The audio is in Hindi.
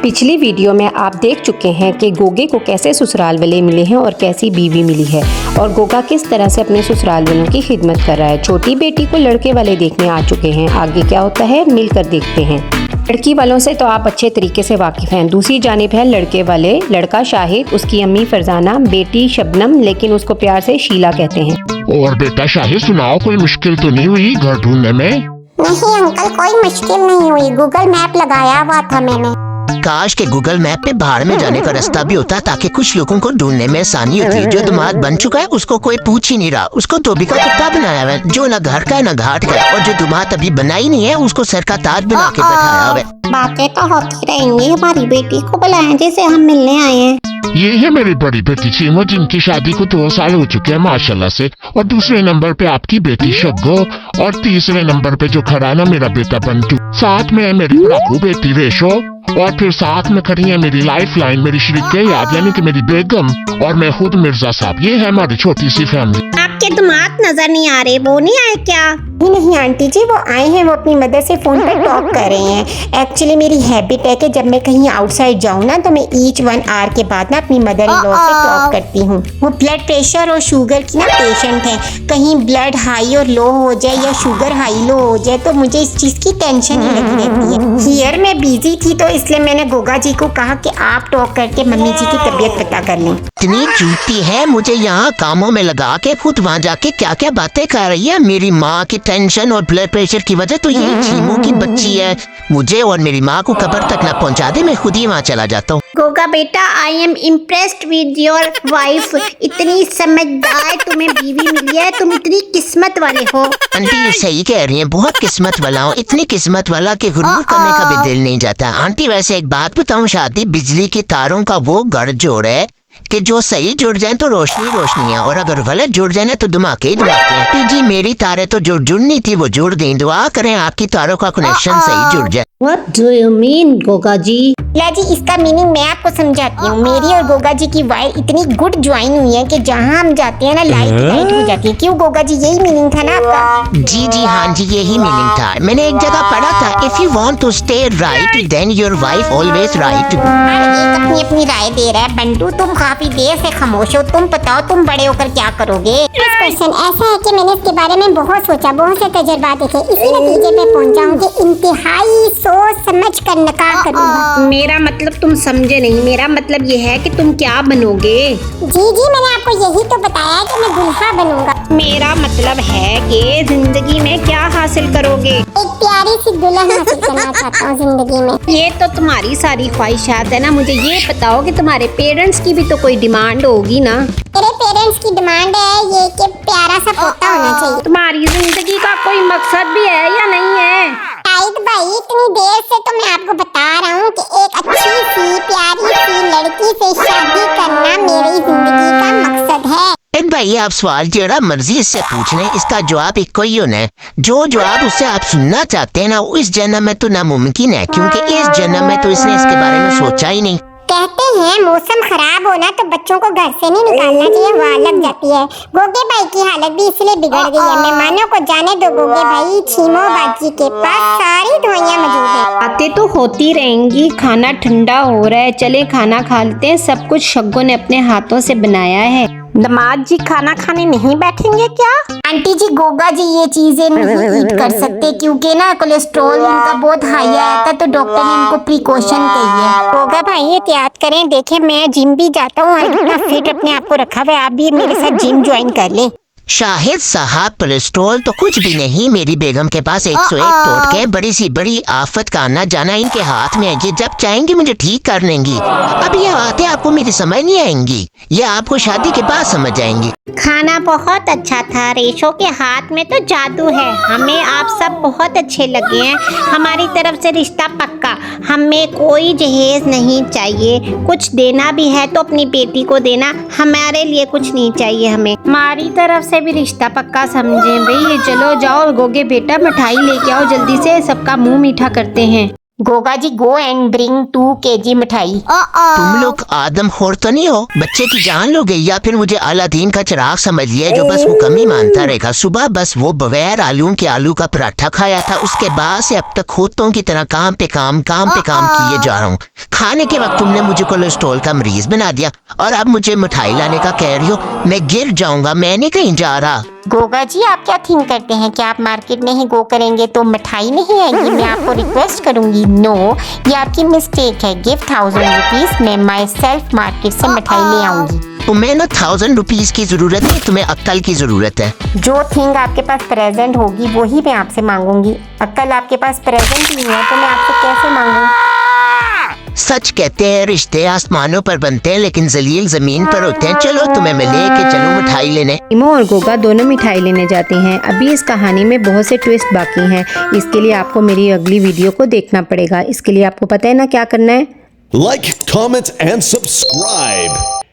पिछली वीडियो में आप देख चुके हैं कि गोगे को कैसे ससुराल वाले मिले हैं और कैसी बीवी मिली है और गोगा किस तरह से अपने ससुराल वालों की खिदमत कर रहा है। छोटी बेटी को लड़के वाले देखने आ चुके हैं, आगे क्या होता है मिलकर देखते हैं। लड़की वालों से तो आप अच्छे तरीके से वाकिफ हैं। दूसरी जानिब है लड़के वाले, लड़का शाहिद, उसकी अम्मी फरजाना, बेटी शबनम, लेकिन उसको प्यार से शीला कहते हैं। और बेटा शाहिद सुनाओ, कोई मुश्किल तो नहीं हुई घर ढूंढने में? नहीं अंकल, कोई मुश्किल नहीं हुई। गूगल मैप लगाया हुआ था मैंने। काश के गूगल मैप पे बाहर में जाने का रास्ता भी होता ताकि कुछ लोगों को ढूंढने में आसानी होती। जो दामाद बन चुका है उसको कोई पूछ ही नहीं रहा, उसको धोबी का कुत्ता बनाया हुआ है जो न घर का है न घाट का। और जो दामाद अभी बना ही नहीं है उसको सर का ताज बना के बैठाया हुआ है। बातें तो होती रहेंगी। हमारी बेटी को बुलाएं जिसे हम मिलने आए हैं। ये है मेरी बड़ी बेटी चीमो, जिनकी शादी को 2 साल हो चुके हैं माशाल्लाह से। और दूसरे नंबर पे आपकी बेटी शग्गो, और तीसरे नंबर पे जो खड़ा है ना मेरा बेटा बंटू। साथ में है मेरी बड़ाकू बेटी रेशो, और फिर साथ में खड़ी है मेरी लाइफ लाइन, मेरी शरीके याद यानी कि मेरी बेगम, और मैं खुद मिर्जा साहब। ये है हमारी छोटी सी फैमिली। आपके दामाद नजर नहीं आ रहे, वो नहीं आए क्या? नहीं आंटी जी, वो आए हैं। वो अपनी मदर से फोन पर टॉक कर रहे हैं। एक्चुअली मेरी हैबिट है कि जब मैं कहीं आउटसाइड जाऊँ ना तो मैं ईच 1 आवर के बाद ना अपनी मदर इन लॉ से टॉक करती हूँ। वो ब्लड प्रेशर और शुगर की ना पेशेंट है। कहीं ब्लड हाई और लो हो जाए या शुगर हाई लो हो जाए तो मुझे इस चीज़ की टेंशन ही लगी रहती है। हियर मैं बिजी थी तो इसलिए मैंने गोगा जी को कहा कि आप टॉक करके मम्मी जी की तबीयत पता कर लें। इतनी चूती है, मुझे यहाँ कामों में लगा के खुद वहाँ जाके क्या क्या बातें कर रही है। मेरी माँ की टेंशन और ब्लड प्रेशर की वजह तो ये चीमू की बच्ची है। मुझे और मेरी माँ को कब्र तक ना पहुँचा दे, मैं खुद ही वहाँ चला जाता हूँ। गोगा बेटा, I am impressed with your wife. इतनी समझदार तुम्हें बीवी मिली है, तुम इतनी किस्मत वाले हो। आंटी ये सही कह रही हैं, बहुत किस्मत वाला हूँ। इतनी किस्मत वाला कि गुरूर करने का भी दिल नहीं जाता। आंटी वैसे एक बात बताऊँ, शादी बिजली की तारों का वो गठजोड़ है कि जो सही जुड़ जाए तो रोशनी रोशनी है, और अगर गलत जुड़ जाए ना तो धमाके ही धमाके हैं। तो जी मेरी तारें तो जो जुड़नी थी वो जुड़ गई। दुआ करें आपकी तारों का कनेक्शन सही जुड़ जाए। What do you mean, Goga ji? ला जी, इसका मीनिंग मैं आपको समझाती हूँ। मेरी और गोगा जी की वायर इतनी गुड ज्वाइन हुई है कि जहाँ हम जाते हैं ना लाइट हो जाती है। क्यों गोगा जी, यही मीनिंग था ना आपका? जी जी हाँ जी, यही मीनिंग था। मैंने एक जगह पढ़ा था, if you want to stay right then your wife always right. एक अपनी अपनी राय दे रहा है। बंटू तुम काफी देर से खामोश हो, तुम बताओ तुम बड़े होकर क्या करोगे? क्वेश्चन ऐसा है कि मैंने इसके बारे में बहुत सोचा, बहुत से तजुर्बा देखे, इसी नतीजे पे पहुंचा हूं कि इंतहाई सोच समझ कर नकार करूंगा। मेरा मतलब तुम समझे नहीं। मेरा मतलब ये है कि तुम क्या बनोगे। जी मैंने आपको यही तो बताया कि मैं दुल्हा बनूंगा। मेरा मतलब है कि जिंदगी में क्या हासिल करोगे। एक प्यारी सी दुल्हन हासिल करना चाहता हूँ जिंदगी में। ये तो तुम्हारी सारी ख्वाहिशात है ना। मुझे ये बताओ कि तुम्हारे पेरेंट्स की भी तो कोई डिमांड होगी ना। मेरे पेरेंट्स की डिमांड है ये कि प्यारा सा पोता होना चाहिए। तुम्हारी जिंदगी का कोई मकसद भी है या नहीं है? शाहिद भाई, इतनी देर से तो मैं आपको बता रहा हूँ कि एक अच्छी सी प्यारी सी लड़की से शादी करना मेरी जिंदगी का मकसद है। भाई आप सवाल जरा मर्जी इससे पूछ लें, इसका जवाब एक ही होना है। जो जवाब उससे आप सुनना चाहते हैं ना, इस जन्म में तो नामुमकिन है, क्योंकि इस जन्म में तो इसने इसके बारे में सोचा ही नहीं। कहते हैं मौसम खराब होना तो बच्चों को घर से नहीं निकालना चाहिए, वहाँ लग जाती है। गोगे भाई की हालत भी इसलिए बिगड़ गई है। मेहमानों को जाने दो गोगे भाई, छीमो बाजी के पास सारी दवाइयाँ मौजूद है। बातें तो होती रहेंगी, खाना ठंडा हो रहा है, चले खाना खा लेते हैं। सब कुछ शग्गो ने अपने हाथों से बनाया है। दामाद जी खाना खाने नहीं बैठेंगे क्या? आंटी जी, गोगा जी ये चीजें नहीं ईट कर सकते क्योंकि ना कोलेस्ट्रॉल उनका बहुत हाई आया था, तो डॉक्टर ने इनको प्रिकॉशन कही है। गोगा भाई एहतियात करें। देखें मैं जिम भी जाता हूँ और कितना फिट अपने आप को रखा हुआ है। आप भी मेरे साथ जिम ज्वाइन कर लें। शाहिद साहब, कोलेस्ट्रॉल तो कुछ भी नहीं। मेरी बेगम के पास 101 टोट के बड़ी सी बड़ी आफत का आना जाना इनके हाथ में है। ये जब चाहेंगी मुझे ठीक कर लेंगी। अब ये बातें आपको मेरी समझ नहीं आएंगी, ये आपको शादी के बाद समझ आएंगी। खाना बहुत अच्छा था। रेशो के हाथ में तो जादू है। हमें आप सब बहुत अच्छे लगे हैं। हमारी तरफ से रिश्ता पक्का। हमें कोई जहेज नहीं चाहिए। कुछ देना भी है तो अपनी बेटी को देना, हमारे लिए कुछ नहीं चाहिए। हमें हमारी तरफ से भी रिश्ता पक्का समझे भाई। चलो जाओ गोगे बेटा, मिठाई लेके आओ जल्दी से, सबका मुंह मीठा करते हैं। Goga ji go and bring 2 kg मिठाई। तुम लोग आदम खोर तो नहीं हो? बच्चे की जान लो गई या फिर मुझे अलादीन का चिराग समझ लिया जो बस वो कमी मानता रहेगा। सुबह बस वो बगैर आलू के आलू का पराठा खाया था, उसके बाद से अब तक खोतों की तरह काम पे काम किए जा रहा हूँ। खाने के वक्त तुमने मुझे कोलेस्ट्रॉल का मरीज बना दिया और अब मुझे मिठाई लाने का कह रही हो। मैं गिर जाऊंगा, मैं नहीं कहीं जा रहा। गोगा जी आप क्या थिंक करते हैं कि आप मार्केट नहीं गो करेंगे तो मिठाई नहीं आएगी? मैं आपको रिक्वेस्ट करूंगी। नो, ये आपकी मिस्टेक है। गिव 1000 रुपीज, मैं माई सेल्फ मार्केट से मिठाई ले आऊंगी। तुम्हें ना 1000 रुपीज की जरूरत है, तुम्हें अक्ल की जरूरत है। जो थिंग आपके पास प्रेजेंट होगी वही मैं आपसे मांगूंगी। अक्ल आपके पास प्रेजेंट नहीं है तो मैं आपसे कैसे मांगूं? सच कहते हैं रिश्ते आसमानों पर बनते हैं लेकिन जलील जमीन पर होते हैं। चलो तुम्हें मैं लेके चलूं मिठाई लेने। ईमो और गोगा दोनों मिठाई लेने जाते हैं। अभी इस कहानी में बहुत से ट्विस्ट बाकी हैं। इसके लिए आपको मेरी अगली वीडियो को देखना पड़ेगा। इसके लिए आपको पता है ना क्या करना है? Like, comment, and subscribe.